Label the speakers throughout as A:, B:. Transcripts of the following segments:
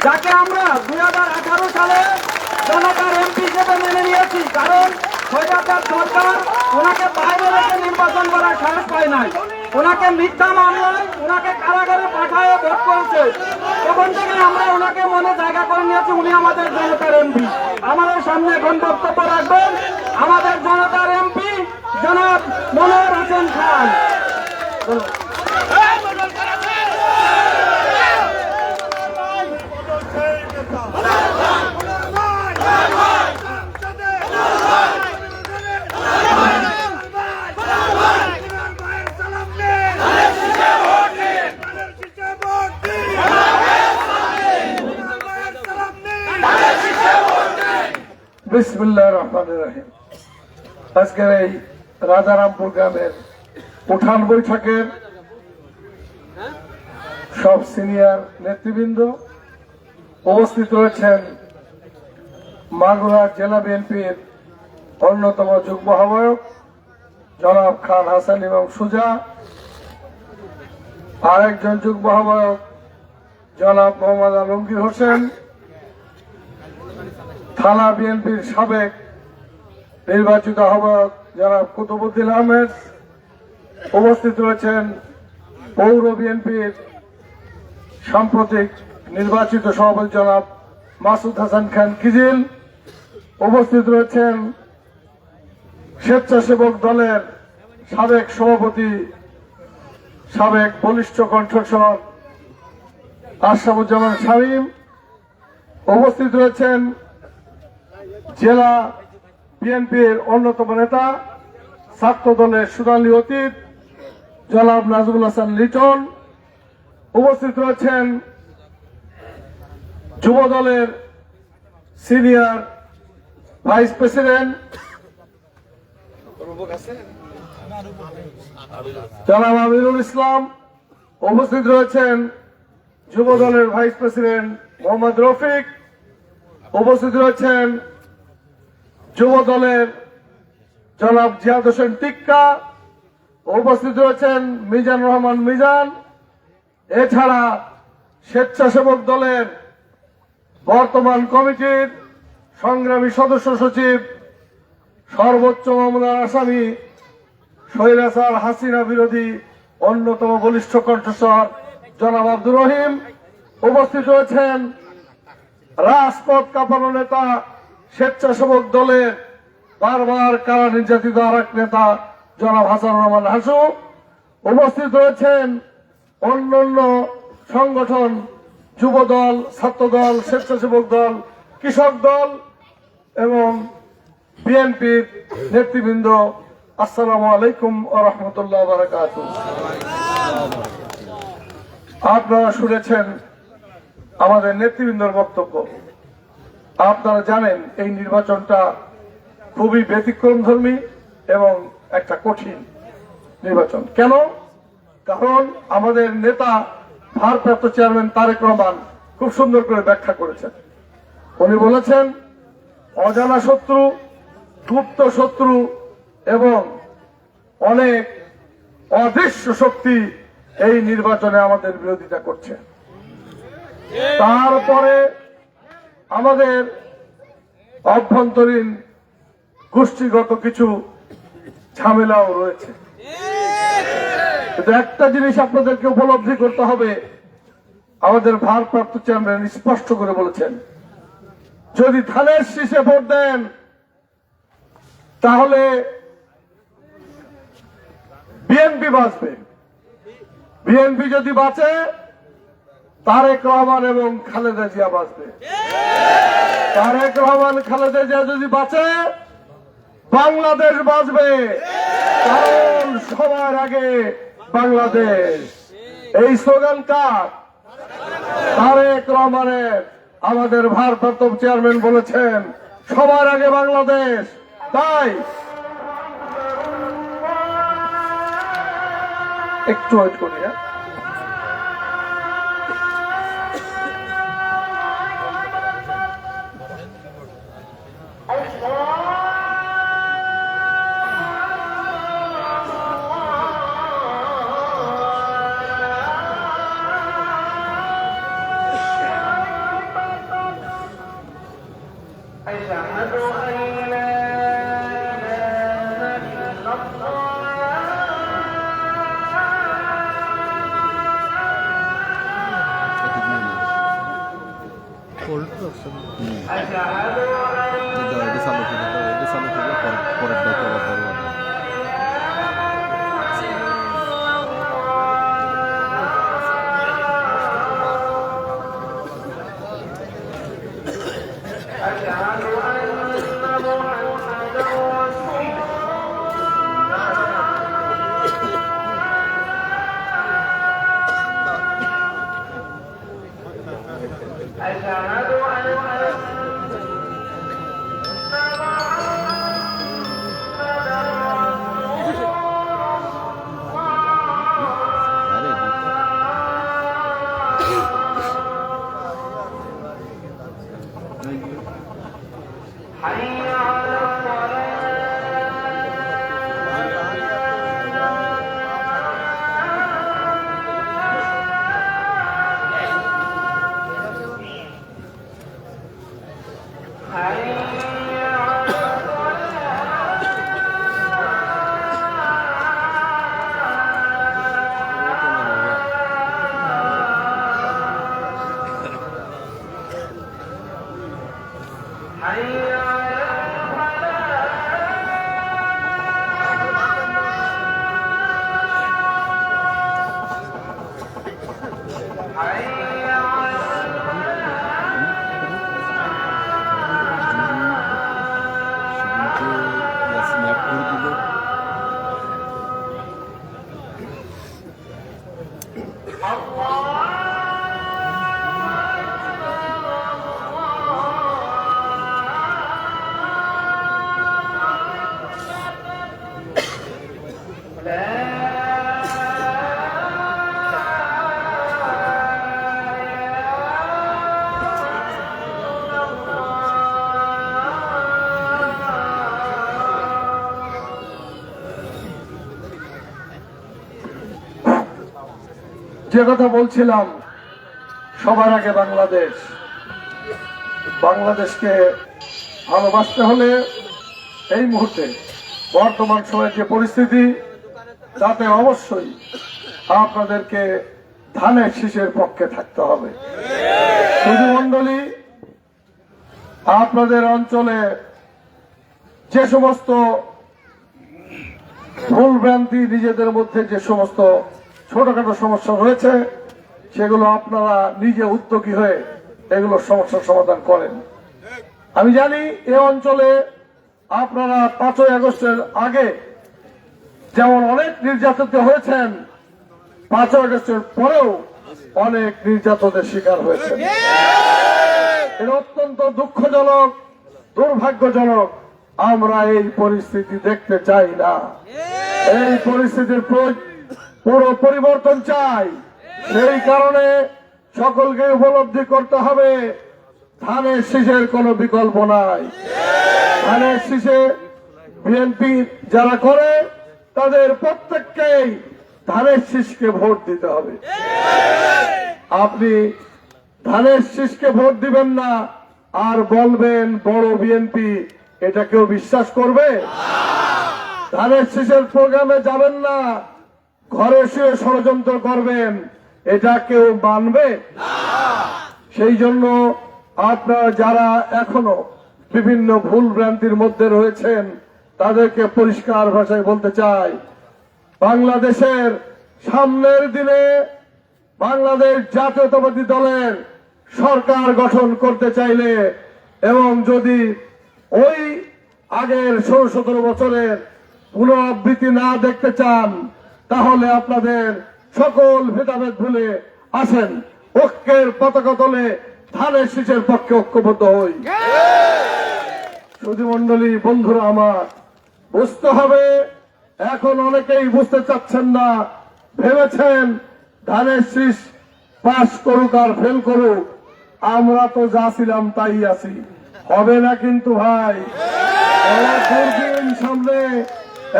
A: যাকে আমরা 2018 সালে জনতার এমপি হিসেবে মেনে নিয়েছি, কারণ স্বৈরাচার সরকার ওনাকে বাইরে রেখে নির্বাচন করার সাহস পায় নাই, ওনাকে মিথ্যা মামলায় ওনাকে কারাগারে পাঠায় ভোট করেছে। তখন থেকে আমরা ওনাকে মনে জায়গা করে নিয়েছি, উনি আমাদের জনতার এমপি। আমাদের সামনে এখন বক্তব্য রাখবেন আমাদের জনতার এমপি জনাব মনোয়ার হোসেন খান।
B: বিসমিল্লাহির রহমানির রহিম। আজকের এই রাজারামপুর গ্রামের উঠান বৈঠকের সব সিনিয়র নেতৃবৃন্দ উপস্থিত রয়েছেন। মাগুরা জেলা বিএনপির অন্যতম যুগ্ম আহ্বায়ক জনাব খান হাসান ইমাম সুজা, আরেকজন যুগ্ম আহ্বায়ক জনাব মোহাম্মদ আলমগীর হোসেন, থানা বিএনপির সাবেক নির্বাচিত আহ্বায়ক জনাব কুতুবুদ্দিন আহমেদ, উপস্থিত রয়েছেন পৌর বিএনপির সাম্প্রতিক নির্বাচিত সভাপতি জনাব মাসুদ হাসান খান কিজিল, উপস্থিত রয়েছেন স্বেচ্ছাসেবক দলের সাবেক সভাপতি সাবেক বলিষ্ঠ কণ্ঠস্বর আশরাফুজ্জামান শামীম, উপস্থিত রয়েছেন জেলা বিএনপির অন্যতম নেতা ছাত্র দলের সুদালি অতীত জনাব নাজমুল হাসান লিটন, উপস্থিত রয়েছেন যুব দলের সিনিয়র ভাইস প্রেসিডেন্ট জনাব আমিরুল ইসলাম, উপস্থিত রয়েছেন যুব দলের ভাইস প্রেসিডেন্ট মোহাম্মদ রফিক, উপস্থিত রয়েছেন যুব দলের জনাব জিয়াদ হোসেন টিক্কা, উপস্থিত রয়েছেন মিজান রহমান মিজান। এছাড়া স্বেচ্ছাসেবক দলের বর্তমান কমিটির সংগ্রামী সদস্য সচিব সর্বোচ্চ মামলার আসামি স্বৈরাচার হাসিনা বিরোধী অন্যতম বলিষ্ঠ কণ্ঠস্বর জনাব আব্দুর রহিম, উপস্থিত রয়েছেন রাজপথ কাঁপানো নেতা স্বেচ্ছাসেবক দলের বারবার কারা নির্যাতিত আরেক নেতা জনাব হাসান রহমান হাসু, উপস্থিত রয়েছেন অন্যান্য সংগঠন যুব দল, ছাত্র দল, স্বেচ্ছাসেবক দল, কৃষক দল এবং বিএনপির নেতৃবৃন্দ। আসসালামু আলাইকুম ওয়া রাহমাতুল্লাহি ওয়া বারাকাতুহু। আপনারা শুনেছেন আমাদের নেতৃবৃন্দের বক্তব্য। আপনারা জানেন এই নির্বাচনটা খুবই ব্যতিক্রমধর্মী এবং একটা কঠিন নির্বাচন। কেন? কারণ আমাদের নেতা ভারপ্রাপ্ত চেয়ারম্যান তারেক রহমান খুব সুন্দর করে ব্যাখ্যা করেছেন। উনি বলেছেন অজানা শত্রু, গুপ্ত শত্রু এবং অনেক অদৃশ্য শক্তি এই নির্বাচনে আমাদের বিরোধিতা করছে। তারপরে আমাদের অভ্যন্তরীণ গোষ্ঠীগত কিছু ঝামেলাও রয়েছে। কিন্তু একটা জিনিস আপনাদেরকে উপলব্ধি করতে হবে, আমাদের ভারপ্রাপ্ত চেয়ারম্যান স্পষ্ট করে বলেছেন যদি ধানের শীষে ভোট দেন তাহলে বিএনপি বাঁচবে, বিএনপি যদি বাঁচে তারেক রহমান এবং খালেদা জিয়া বাঁচবে, তারেক রহমান খালেদা জিয়া যদি বাঁচে বাংলাদেশ বাঁচবে, কারণ সবার আগে বাংলাদেশ। এই স্লোগান কার? তারেক রহমানের। আমাদের ভারপ্রাপ্ত চেয়ারম্যান বলেছেন সবার আগে বাংলাদেশ। তাই একটু ওয়েট করি। যে কথা বলছিলাম, সবার আগে বাংলাদেশকে ভালোবাসতে হলে এই মুহূর্তে বর্তমান সময়ের যে পরিস্থিতি, তাতে অবশ্যই আপনাদেরকে ধানের শীষের পক্ষে থাকতে হবে। শুধু মন্ডলী, আপনাদের অঞ্চলে যে সমস্ত ভুল ভ্রান্তি, নিজেদের মধ্যে যে সমস্ত ছোটখাটো সমস্যা রয়েছে, সেগুলো আপনারা নিজে উদ্যোগী হয়ে এগুলো সমস্যার সমাধান করেন। আমি জানি এ অঞ্চলে আপনারা 5ই আগস্টের আগে যেমন অনেক নির্যাতিত হয়েছেন, 5ই আগস্টের পরেও অনেক নির্যাতনের শিকার হয়েছেন। এটা অত্যন্ত দুঃখজনক, দুর্ভাগ্যজনক। আমরা এই পরিস্থিতি দেখতে চাই না। এই পরিস্থিতির পুরো পরিবর্তন চাই। সেই কারণে সকলকে উপলব্ধি করতে হবে, ধানের শীষের কোনো বিকল্প নাই। ধানের শীষে বিএনপি যারা করে, তাদের প্রত্যেককেই ধানের শীষকে ভোট দিতে হবে। আপনি ধানের শীষকে ভোট দিবেন না আর বলবেন বড় বিএনপি, এটা কেউ বিশ্বাস করবে? ধানের শীষের প্রোগ্রামে যাবেন না, ঘরে শুয়ে ষড়যন্ত্র করবেন, এটা কেউ মানবে? সেই জন্য আপনারা যারা এখনো বিভিন্ন ভুল ভ্রান্তির মধ্যে রয়েছেন, তাদেরকে পরিষ্কার ভাষায় বলতে চাই, বাংলাদেশের সামনের দিনে বাংলাদেশ জাতীয়তাবাদী দলের সরকার গঠন করতে চাইলে এবং যদি ওই আগের 16-17 বছরের পুনরাবৃত্তি না দেখতে চান, তাহলে আপনাদের সকল ভেদাভেদ ভুলে আসেন, ঐক্যের পতাকা তলে ধানের শীষের পক্ষে ঐক্যবদ্ধ হই। সুধী মন্ডলী, বন্ধুরা আমার, বুঝতে হবে, এখন অনেকেই বুঝতে চাচ্ছেন না। ভেবেছেন ধানের শীষ পাস করুক আর ফেল করুক, আমরা তো যা ছিলাম তাই আছি। হবে না কিন্তু ভাই, দুর্দিন সামনে।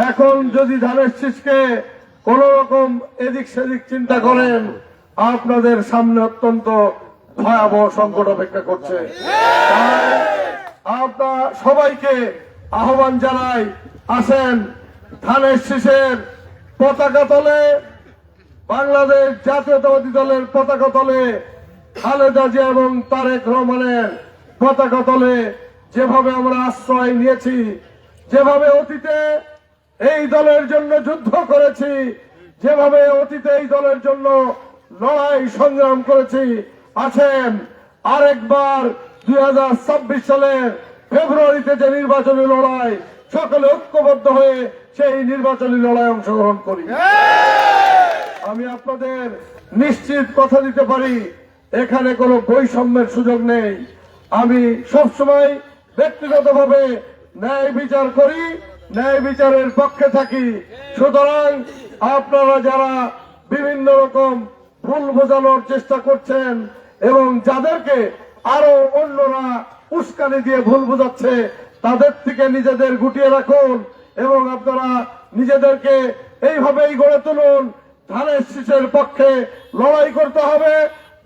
B: এখন যদি ধানের শীষকে কোন রকম এদিক সেদিক চিন্তা করেন, আপনাদের সামনে অত্যন্ত ভয়াবহ সংকট অপেক্ষা করছে। তাই আপনার সবাইকে আহ্বান জানাই, আসেন ধানের শীষের পতাকা তলে, বাংলাদেশ জাতীয়তাবাদী দলের পতাকা তলে, খালেদা জিয়া এবং তারেক রহমানের পতাকা তলে যেভাবে আমরা আশ্রয় নিয়েছি, যেভাবে অতীতে এই দলের জন্য যুদ্ধ করেছি, যেভাবে অতীতে এই দলের জন্য লড়াই সংগ্রাম করেছি, আছেন আরেকবার 2026 সালের ফেব্রুয়ারিতে যে নির্বাচনী লড়াই, সকলে ঐক্যবদ্ধ হয়ে সেই নির্বাচনী লড়াই অংশগ্রহণ করি। আমি আপনাদের নিশ্চিত কথা দিতে পারি, এখানে কোনো বৈষম্যের সুযোগ নেই। আমি সবসময় ব্যক্তিগতভাবে ন্যায় বিচার করি, ন্যায় বিচারের পক্ষে থাকি। সুতরাং আপনারা যারা বিভিন্ন রকম ভুল বোঝানোর চেষ্টা করছেন এবং যাদেরকে আরো অন্যরা উস্কানি দিয়ে ভুল বোঝাচ্ছে, তাদের থেকে নিজেদের গুটিয়ে রাখুন এবং আপনারা নিজেদেরকে এইভাবেই গড়ে তুলুন। ধানের শীষের পক্ষে লড়াই করতে হবে,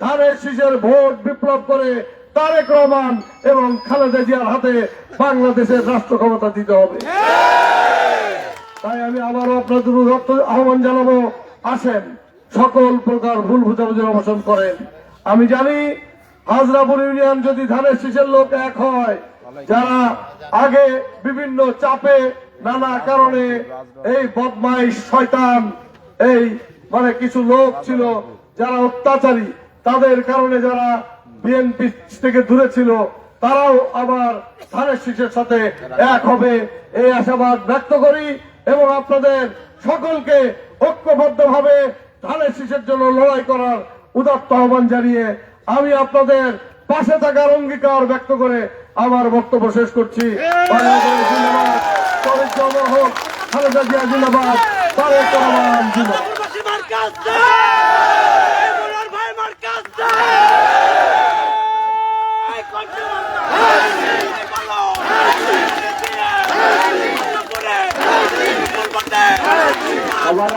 B: ধানের শীষের ভোট বিপ্লব করে তারেক রহমান এবং খালেদা জিয়ার হাতে বাংলাদেশের রাষ্ট্র ক্ষমতা দিতে হবে। তাই আমি আবারও আপনাদের আহ্বান জানাবো, আসেন সকল প্রকার ভুল বোঝাবুঝির অবসান করেন। আমি জানি হাজরাপুর ইউনিয়ন যদি ধানের শীষের লোক এক হয়, যারা আগে বিভিন্ন চাপে নানা কারণে এই বদমাইশ শয়তান এই কিছু লোক ছিল যারা অত্যাচারী, তাদের কারণে যারা বিএনপি থেকে দূরে ছিল, তারাও আবার ধানের শীষের সাথে এক হবে এই আশাবাদ ব্যক্ত করি এবং আপনাদের সকলকে ঐক্যবদ্ধভাবে ধানের শীষের জন্য লড়াই করার উদাত্ত আহ্বান জানিয়ে আমি আপনাদের পাশে থাকার অঙ্গীকার ব্যক্ত করে আমার বক্তব্য শেষ করছি। বাংলাদেশ জিন্দাবাদ, তারেক রহমান হোক, খালেদা জিয়া জিন্দাবাদ, তারেক রহমান জিন্দাবাদ। আমার